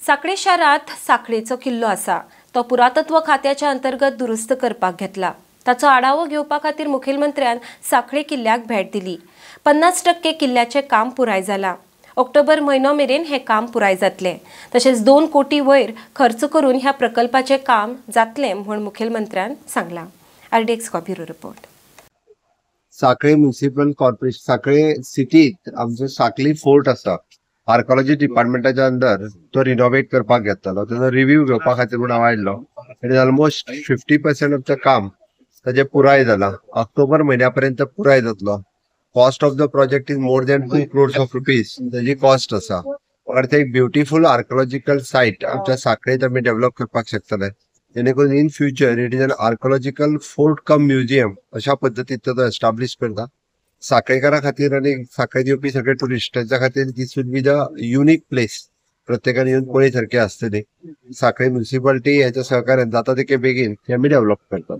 सांखळी शारांत सांखळेचो किल्लो आसा तो पुरातत्व खात्याच्या अंतर्गत दुरुस्त करपाक घेतला। ताचो आढावो घेवपा खातीर मुखेलमंत्र्यान सांखळी किल्ल्याक भेट दिली। 50% किल्ल्याचे काम पुराय जाला। ऑक्टोबर म्हयनो मेरेन हे काम पुराय जातले। तशेंच 2 कोटी वयर खर्च करून ह्या प्रकल्पाचे काम जातले म्हण मुखेलमंत्र्यान सांगला। RDX bureau report. Sanquelim municipal corporation Sanquelim सिटीत आमचो सांखळी फोर्ट आसा आर्कोलॉजी डिपार्टमेंटाच्या अंडर तो रिनोवेट करपाक घेतलो। ताचो रिव्ह्यू घेवपा खातीर म्हूण हांव आयिल्लो। It is almost 50% of the काम ताजे पुराय जाला। ऑक्टोबर म्हयन्या पर्यंत पुराय जातलो। Cost of the project is more than 2 crores of rupees ताजी कॉस्ट आसा। परत एक ब्युटिफूल आर्कोलॉजिकल सायट आमच्या सांखळीत आमी डेव्हलप करपाक शकतले, जेणे करून in future it is an archaeological fort come museum अशा पद्दतीन तो एस्टाब्लिश करता। सांखळीकारां खातीर आनी सांखळीत येवपी सगळे टुरिस्टांच्या खातीर this will be the unique place. प्रत्येकान येवन पळय सारखी आसतली। सांखळी म्युनिसिपालिटी ह्याच्या सहकार्यान जाता तितके बेगीन आमी डेव्हलप करतात।